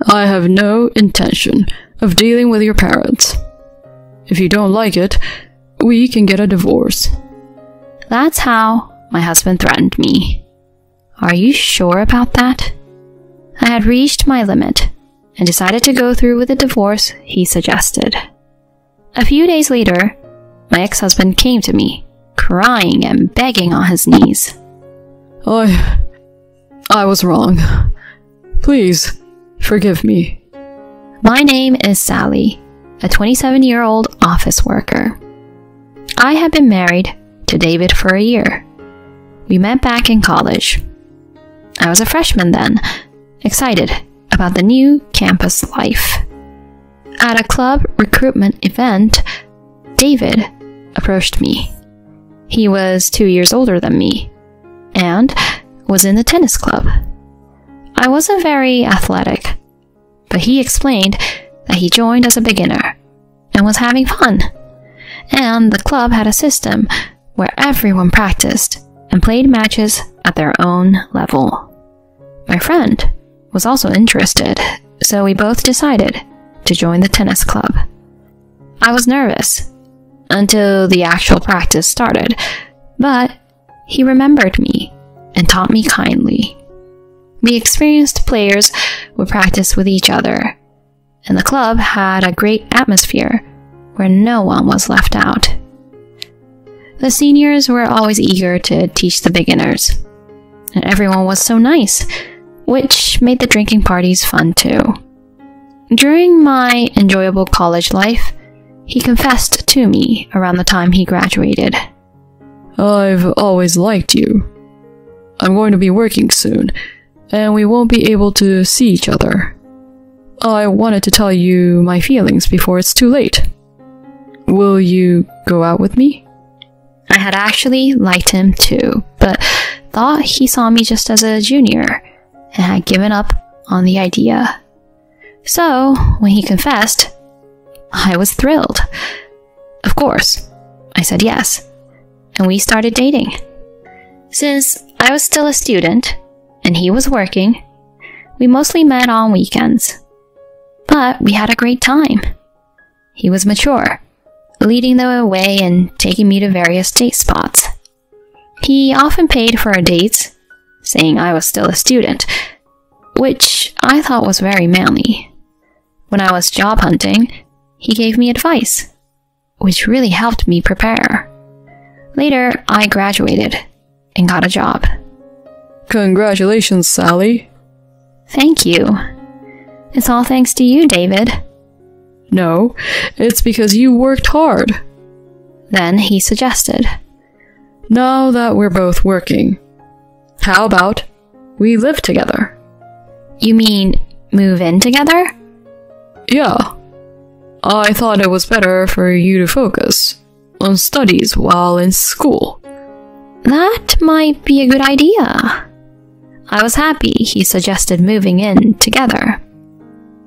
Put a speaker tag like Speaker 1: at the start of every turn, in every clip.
Speaker 1: I have no intention of dealing with your parents. If you don't like it, we can get a divorce.
Speaker 2: That's how my husband threatened me. Are you sure about that? I had reached my limit and decided to go through with the divorce he suggested. A few days later, my ex-husband came to me, crying and begging on his knees.
Speaker 1: I was wrong. Please, forgive me.
Speaker 2: My name is Sally, a 27-year-old office worker. I had been married to David for a year. We met back in college. I was a freshman then, excited about the new campus life. At a club recruitment event, David approached me. He was 2 years older than me and was in the tennis club. I wasn't very athletic, but he explained that he joined as a beginner and was having fun. And the club had a system where everyone practiced and played matches at their own level. My friend was also interested, so we both decided to join the tennis club. I was nervous until the actual practice started, but he remembered me and taught me kindly. The experienced players would practice with each other, and the club had a great atmosphere where no one was left out. The seniors were always eager to teach the beginners, and everyone was so nice, which made the drinking parties fun too. During my enjoyable college life, he confessed to me around the time he graduated.
Speaker 1: I've always liked you. I'm going to be working soon, and we won't be able to see each other. I wanted to tell you my feelings before it's too late. Will you go out with me?
Speaker 2: I had actually liked him too, but thought he saw me just as a junior and had given up on the idea. So, when he confessed, I was thrilled. Of course, I said yes, and we started dating. Since I was still a student and he was working, we mostly met on weekends. But we had a great time. He was mature, leading the way and taking me to various date spots. He often paid for our dates, saying I was still a student, which I thought was very manly. When I was job hunting, he gave me advice, which really helped me prepare. Later, I graduated and got a job.
Speaker 1: Congratulations, Sally.
Speaker 2: Thank you. It's all thanks to you, David.
Speaker 1: No, it's because you worked hard.
Speaker 2: Then he suggested,
Speaker 1: Now that we're both working, how about we live together?
Speaker 2: You mean move in together?
Speaker 1: Yeah. I thought it was better for you to focus on studies while in school.
Speaker 2: That might be a good idea. I was happy he suggested moving in together.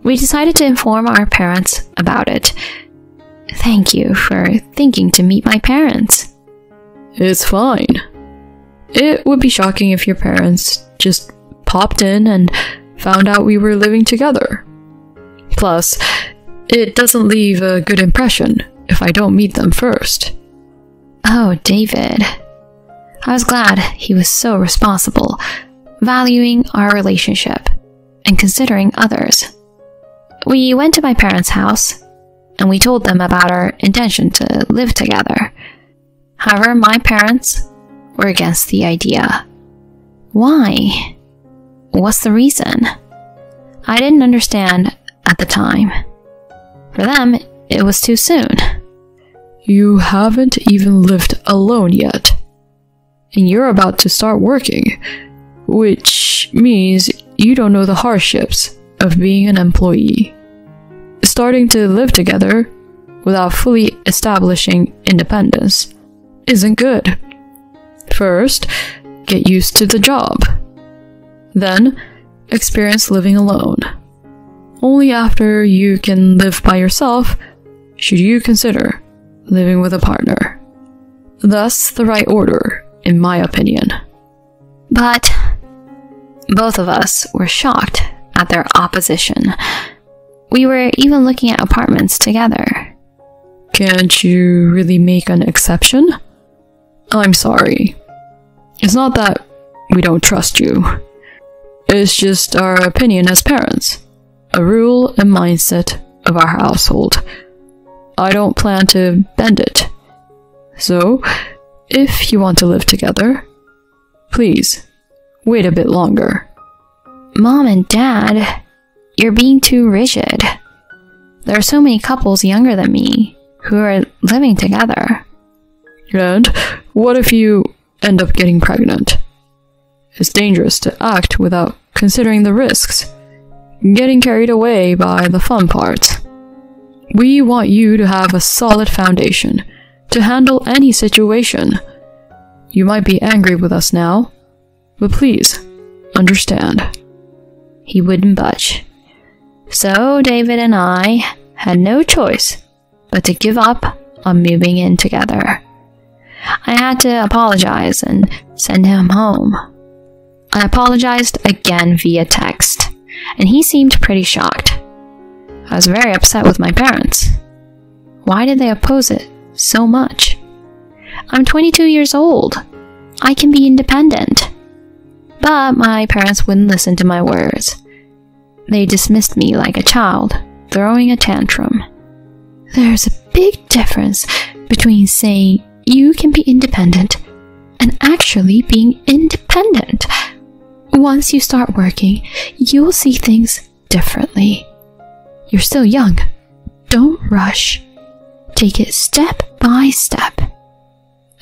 Speaker 2: We decided to inform our parents about it. Thank you for thinking to meet my parents.
Speaker 1: It's fine. It would be shocking if your parents just popped in and found out we were living together. Plus, it doesn't leave a good impression if I don't meet them first.
Speaker 2: Oh, David. I was glad he was so responsible, valuing our relationship and considering others. We went to my parents' house, and we told them about our intention to live together. However, my parents were against the idea. Why? What's the reason? I didn't understand at the time. For them, it was too soon.
Speaker 1: You haven't even lived alone yet. And you're about to start working, which means you don't know the hardships of being an employee. Starting to live together without fully establishing independence isn't good. First, get used to the job. Then, experience living alone. Only after you can live by yourself should you consider living with a partner. That's the right order, in my opinion.
Speaker 2: But both of us were shocked at their opposition. We were even looking at apartments together.
Speaker 1: Can't you really make an exception? I'm sorry. It's not that we don't trust you. It's just our opinion as parents, a rule and mindset of our household. I don't plan to bend it. So, if you want to live together, please, wait a bit longer.
Speaker 2: Mom and Dad, you're being too rigid. There are so many couples younger than me who are living together.
Speaker 1: And what if you end up getting pregnant? It's dangerous to act without considering the risks, getting carried away by the fun parts. We want you to have a solid foundation to handle any situation. You might be angry with us now, but please, understand.
Speaker 2: He wouldn't budge. So David and I had no choice but to give up on moving in together. I had to apologize and send him home. I apologized again via text, and he seemed pretty shocked. I was very upset with my parents. Why did they oppose it so much? I'm 22 years old. I can be independent. But my parents wouldn't listen to my words. They dismissed me like a child, throwing a tantrum. There's a big difference between saying you can be independent and actually being independent. Once you start working, you'll see things differently. You're still young. Don't rush. Take it step by step.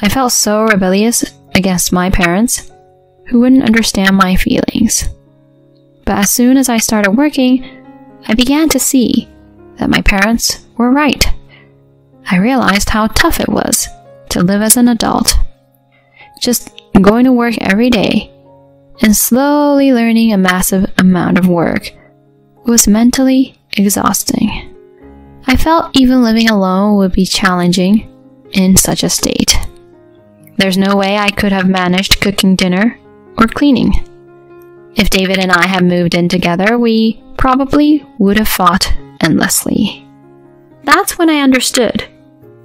Speaker 2: I felt so rebellious against my parents, who wouldn't understand my feelings. But as soon as I started working, I began to see that my parents were right. I realized how tough it was to live as an adult. Just going to work every day and slowly learning a massive amount of work was mentally exhausting. I felt even living alone would be challenging in such a state. There's no way I could have managed cooking dinner or cleaning. If David and I had moved in together, we probably would have fought endlessly. That's when I understood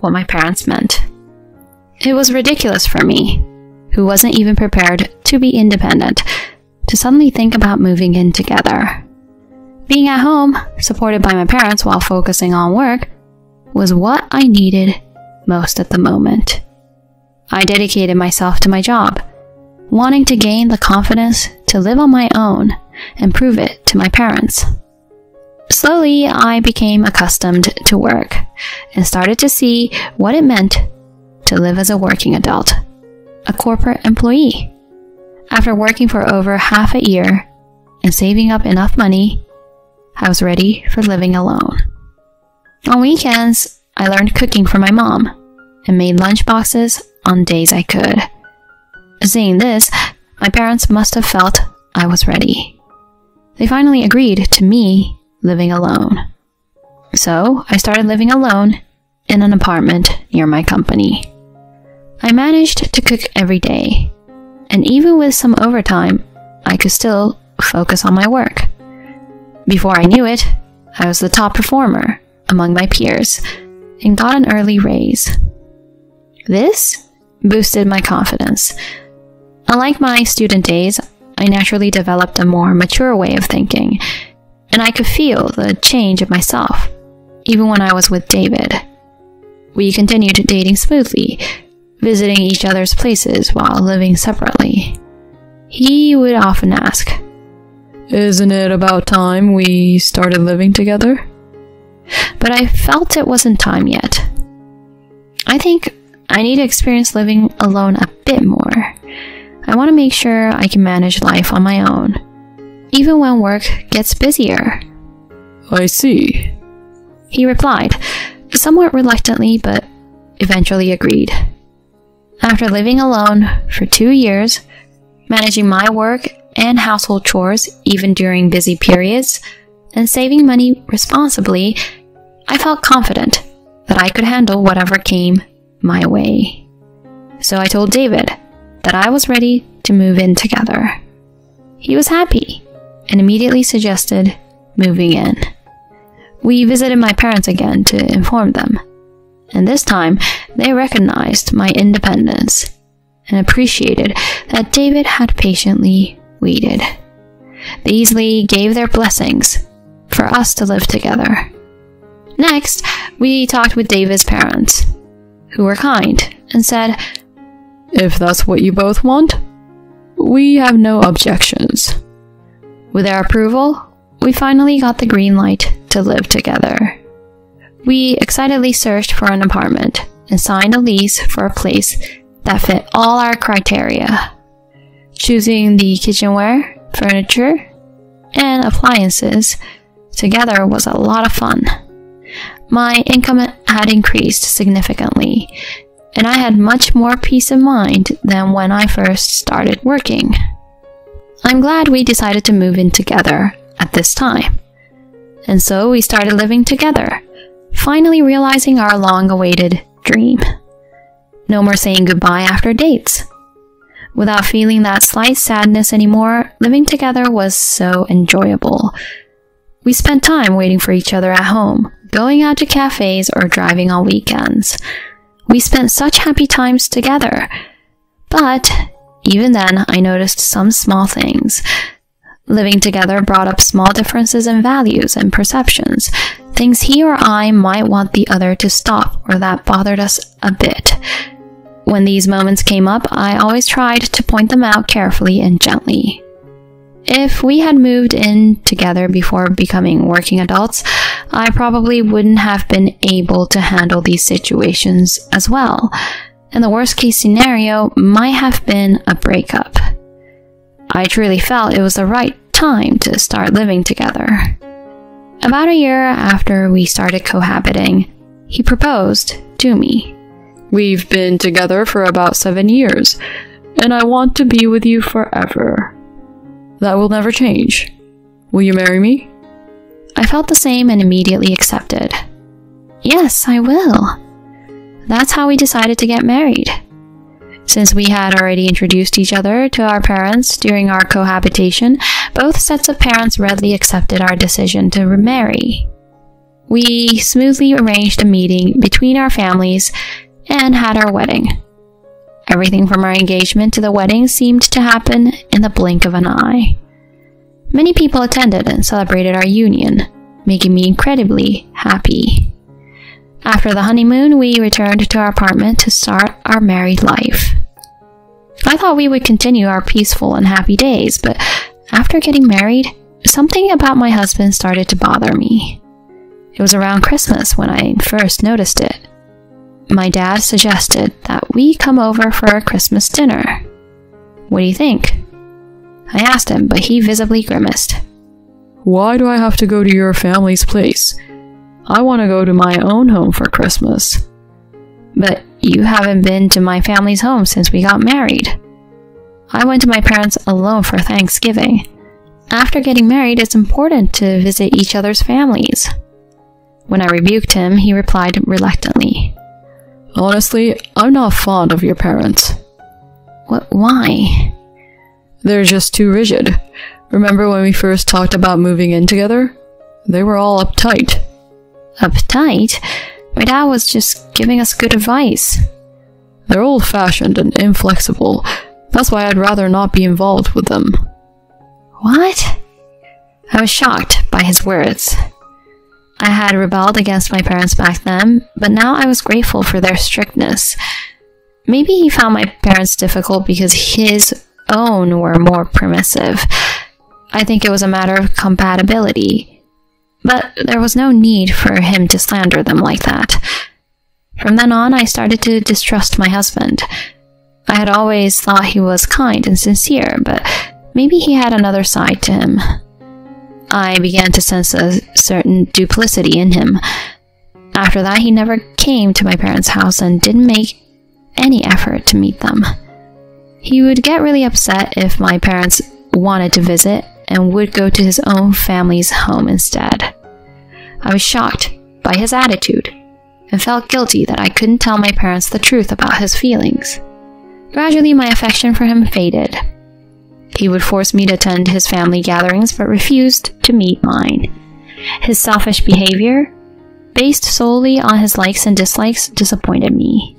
Speaker 2: what my parents meant. It was ridiculous for me, who wasn't even prepared to be independent, to suddenly think about moving in together. Being at home, supported by my parents while focusing on work, was what I needed most at the moment. I dedicated myself to my job, wanting to gain the confidence to live on my own and prove it to my parents. Slowly, I became accustomed to work and started to see what it meant to live as a working adult, a corporate employee. After working for over half a year and saving up enough money, I was ready for living alone. On weekends, I learned cooking for my mom and made lunchboxes on days I could. Seeing this, my parents must have felt I was ready. They finally agreed to me living alone. So I started living alone in an apartment near my company. I managed to cook every day, and even with some overtime, I could still focus on my work. Before I knew it, I was the top performer among my peers and got an early raise. This boosted my confidence. Unlike my student days, I naturally developed a more mature way of thinking, and I could feel the change of myself, even when I was with David. We continued dating smoothly, visiting each other's places while living separately. He would often ask,
Speaker 1: "Isn't it about time we started living together?"
Speaker 2: But I felt it wasn't time yet. I think I need to experience living alone a bit more. I want to make sure I can manage life on my own, even when work gets busier.
Speaker 1: "I see,"
Speaker 2: he replied, somewhat reluctantly, but eventually agreed. After living alone for 2 years, managing my work and household chores even during busy periods, and saving money responsibly, I felt confident that I could handle whatever came my way. So I told David that I was ready to move in together. He was happy and immediately suggested moving in. We visited my parents again to inform them, and this time they recognized my independence and appreciated that David had patiently waited. They easily gave their blessings for us to live together. Next, we talked with David's parents, who were kind and said,
Speaker 1: "If that's what you both want, we have no objections."
Speaker 2: With their approval, we finally got the green light to live together. We excitedly searched for an apartment and signed a lease for a place that fit all our criteria. Choosing the kitchenware, furniture, and appliances together was a lot of fun. My income had increased significantly, and I had much more peace of mind than when I first started working. I'm glad we decided to move in together at this time. And so we started living together, finally realizing our long-awaited dream. No more saying goodbye after dates. Without feeling that slight sadness anymore, living together was so enjoyable. We spent time waiting for each other at home, going out to cafes or driving on weekends. We spent such happy times together. But even then, I noticed some small things. Living together brought up small differences in values and perceptions, things he or I might want the other to stop or that bothered us a bit. When these moments came up, I always tried to point them out carefully and gently. If we had moved in together before becoming working adults, I probably wouldn't have been able to handle these situations as well, and the worst case scenario might have been a breakup. I truly felt it was the right time to start living together. About a year after we started cohabiting, he proposed to me.
Speaker 1: "We've been together for about 7 years, and I want to be with you forever. That will never change. Will you marry me?"
Speaker 2: I felt the same and immediately accepted. Yes, I will. That's how we decided to get married. Since we had already introduced each other to our parents during our cohabitation, both sets of parents readily accepted our decision to remarry. We smoothly arranged a meeting between our families and had our wedding. Everything from our engagement to the wedding seemed to happen in the blink of an eye. Many people attended and celebrated our union, making me incredibly happy. After the honeymoon, we returned to our apartment to start our married life. I thought we would continue our peaceful and happy days, but after getting married, something about my husband started to bother me. It was around Christmas when I first noticed it. My dad suggested that we come over for a Christmas dinner. What do you think? I asked him, but he visibly grimaced.
Speaker 1: "Why do I have to go to your family's place? I want to go to my own home for Christmas."
Speaker 2: "But you haven't been to my family's home since we got married." I went to my parents alone for Thanksgiving. After getting married, it's important to visit each other's families. When I rebuked him, he replied reluctantly.
Speaker 1: "Honestly, I'm not fond of your parents."
Speaker 2: Why?
Speaker 1: "They're just too rigid. Remember when we first talked about moving in together? They were all uptight."
Speaker 2: Uptight? My dad was just giving us good advice.
Speaker 1: "They're old-fashioned and inflexible. That's why I'd rather not be involved with them."
Speaker 2: What? I was shocked by his words. I had rebelled against my parents back then, but now I was grateful for their strictness. Maybe he found my parents difficult because his own were more permissive. I think it was a matter of compatibility. But there was no need for him to slander them like that. From then on, I started to distrust my husband. I had always thought he was kind and sincere, but maybe he had another side to him. I began to sense a certain duplicity in him. After that, he never came to my parents' house and didn't make any effort to meet them. He would get really upset if my parents wanted to visit and would go to his own family's home instead. I was shocked by his attitude and felt guilty that I couldn't tell my parents the truth about his feelings. Gradually, my affection for him faded. He would force me to attend his family gatherings but refused to meet mine. His selfish behavior, based solely on his likes and dislikes, disappointed me.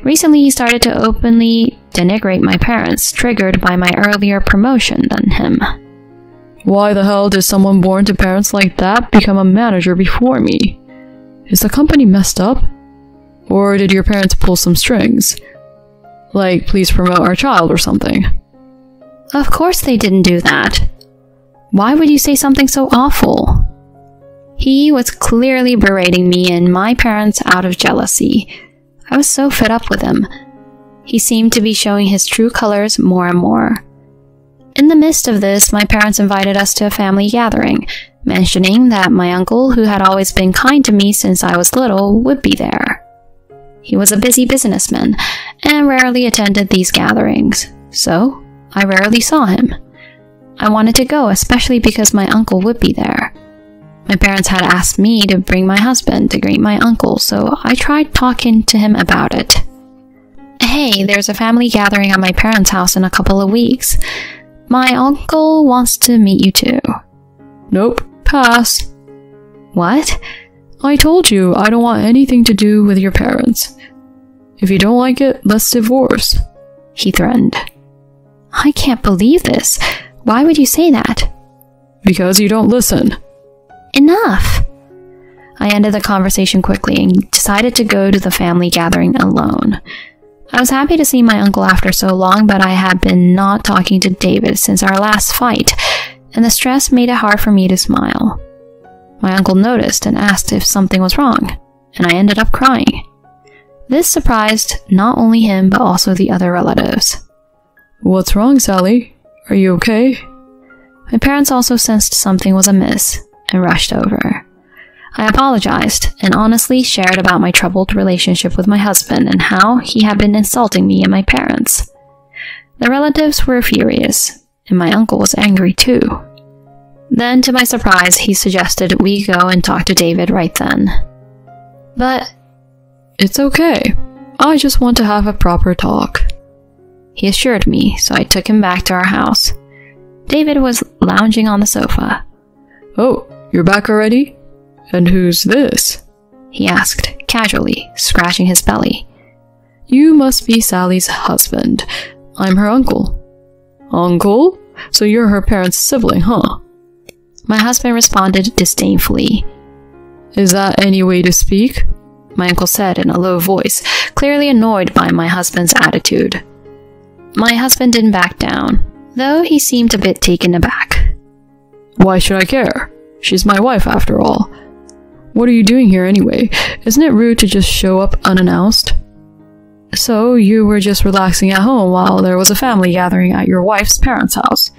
Speaker 2: Recently, he started to openly denigrate my parents, triggered by my earlier promotion than him.
Speaker 1: Why the hell did someone born to parents like that become a manager before me? Is the company messed up? Or did your parents pull some strings? Like, please promote our child or something?
Speaker 2: Of course they didn't do that. Why would you say something so awful? He was clearly berating me and my parents out of jealousy. I was so fed up with him. He seemed to be showing his true colors more and more. In the midst of this, my parents invited us to a family gathering, mentioning that my uncle, who had always been kind to me since I was little, would be there. He was a busy businessman and rarely attended these gatherings, so I rarely saw him. I wanted to go, especially because my uncle would be there. My parents had asked me to bring my husband to greet my uncle, so I tried talking to him about it. Hey, there's a family gathering at my parents' house in a couple of weeks. My uncle wants to meet you too.
Speaker 1: Nope, pass.
Speaker 2: What?
Speaker 1: I told you I don't want anything to do with your parents. If you don't like it, let's divorce.
Speaker 2: He threatened. I can't believe this. Why would you say that?
Speaker 1: Because you don't listen.
Speaker 2: Enough! I ended the conversation quickly and decided to go to the family gathering alone. I was happy to see my uncle after so long, but I had been not talking to David since our last fight, and the stress made it hard for me to smile. My uncle noticed and asked if something was wrong, and I ended up crying. This surprised not only him, but also the other relatives.
Speaker 1: What's wrong, Sally? Are you okay?
Speaker 2: My parents also sensed something was amiss and rushed over. I apologized and honestly shared about my troubled relationship with my husband and how he had been insulting me and my parents. The relatives were furious, and my uncle was angry too. Then, to my surprise, he suggested we go and talk to David right then. But
Speaker 1: it's okay. I just want to have a proper talk.
Speaker 2: He assured me, so I took him back to our house. David was lounging on the sofa.
Speaker 1: Oh, you're back already? And who's this?
Speaker 2: He asked, casually, scratching his belly.
Speaker 1: You must be Sally's husband. I'm her uncle. Uncle? So you're her parents' sibling, huh?
Speaker 2: My husband responded disdainfully.
Speaker 1: Is that any way to speak?
Speaker 2: My uncle said in a low voice, clearly annoyed by my husband's attitude. My husband didn't back down, though he seemed a bit taken aback.
Speaker 1: Why should I care? She's my wife, after all. What are you doing here anyway? Isn't it rude to just show up unannounced? So you were just relaxing at home while there was a family gathering at your wife's parents' house.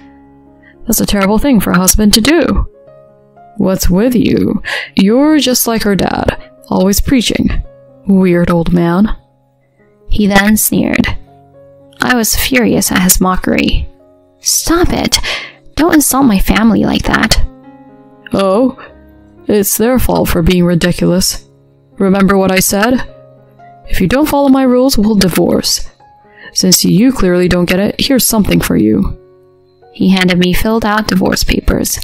Speaker 1: That's a terrible thing for a husband to do. What's with you? You're just like her dad, always preaching. Weird old man.
Speaker 2: He then sneered. I was furious at his mockery. Stop it! Don't insult my family like that.
Speaker 1: Oh? It's their fault for being ridiculous. Remember what I said? If you don't follow my rules, we'll divorce. Since you clearly don't get it, here's something for you.
Speaker 2: He handed me filled out divorce papers.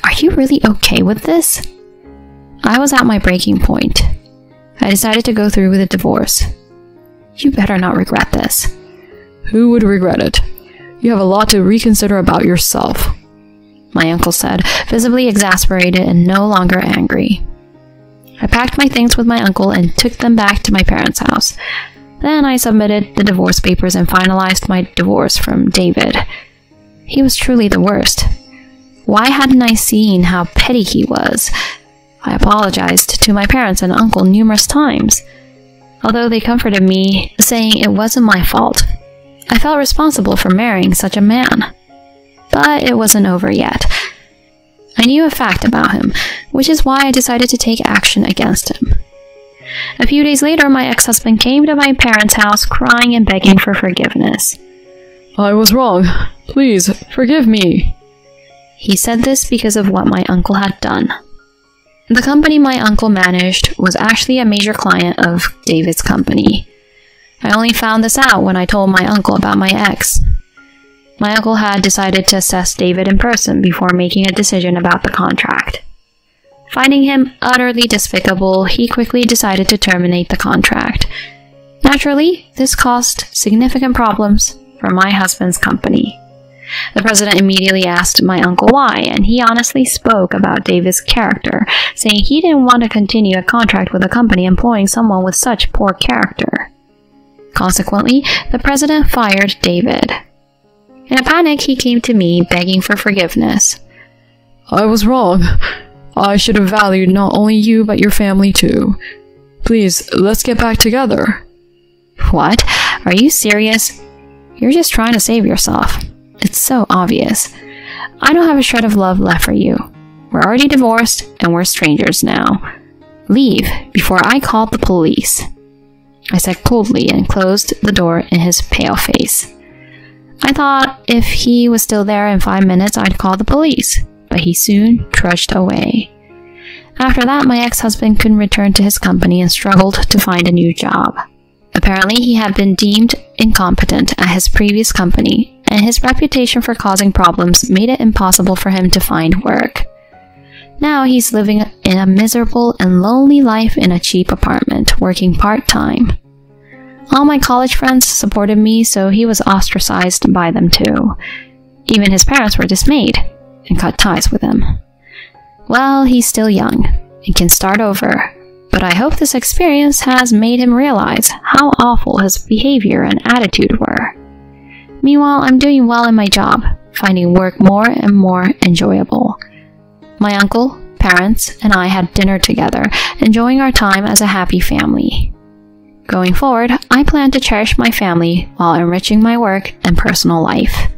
Speaker 2: Are you really okay with this? I was at my breaking point. I decided to go through with the divorce. You better not regret this.
Speaker 1: Who would regret it? You have a lot to reconsider about yourself,
Speaker 2: my uncle said, visibly exasperated and no longer angry. I packed my things with my uncle and took them back to my parents' house. Then I submitted the divorce papers and finalized my divorce from David. He was truly the worst. Why hadn't I seen how petty he was? I apologized to my parents and uncle numerous times, although they comforted me, saying it wasn't my fault. I felt responsible for marrying such a man. But it wasn't over yet. I knew a fact about him, which is why I decided to take action against him. A few days later, my ex-husband came to my parents' house crying and begging for forgiveness.
Speaker 1: I was wrong. Please, forgive me.
Speaker 2: He said this because of what my uncle had done. The company my uncle managed was actually a major client of David's company. I only found this out when I told my uncle about my ex. My uncle had decided to assess David in person before making a decision about the contract. Finding him utterly despicable, he quickly decided to terminate the contract. Naturally, this caused significant problems for my husband's company. The president immediately asked my uncle why, and he honestly spoke about David's character, saying he didn't want to continue a contract with a company employing someone with such poor character. Consequently, the president fired David. In a panic, he came to me begging for forgiveness.
Speaker 1: I was wrong. I should have valued not only you but your family too. Please, let's get back together.
Speaker 2: What? Are you serious? You're just trying to save yourself. It's so obvious. I don't have a shred of love left for you. We're already divorced and we're strangers now. Leave before I call the police, I said coldly and closed the door in his pale face. I thought if he was still there in 5 minutes, I'd call the police, but he soon trudged away. After that, my ex-husband couldn't return to his company and struggled to find a new job. Apparently, he had been deemed incompetent at his previous company, and his reputation for causing problems made it impossible for him to find work. Now he's living in a miserable and lonely life in a cheap apartment, working part-time. All my college friends supported me, so he was ostracized by them too. Even his parents were dismayed and cut ties with him. Well, he's still young and can start over, but I hope this experience has made him realize how awful his behavior and attitude were. Meanwhile, I'm doing well in my job, finding work more and more enjoyable. My uncle, parents, and I had dinner together, enjoying our time as a happy family. Going forward, I plan to cherish my family while enriching my work and personal life.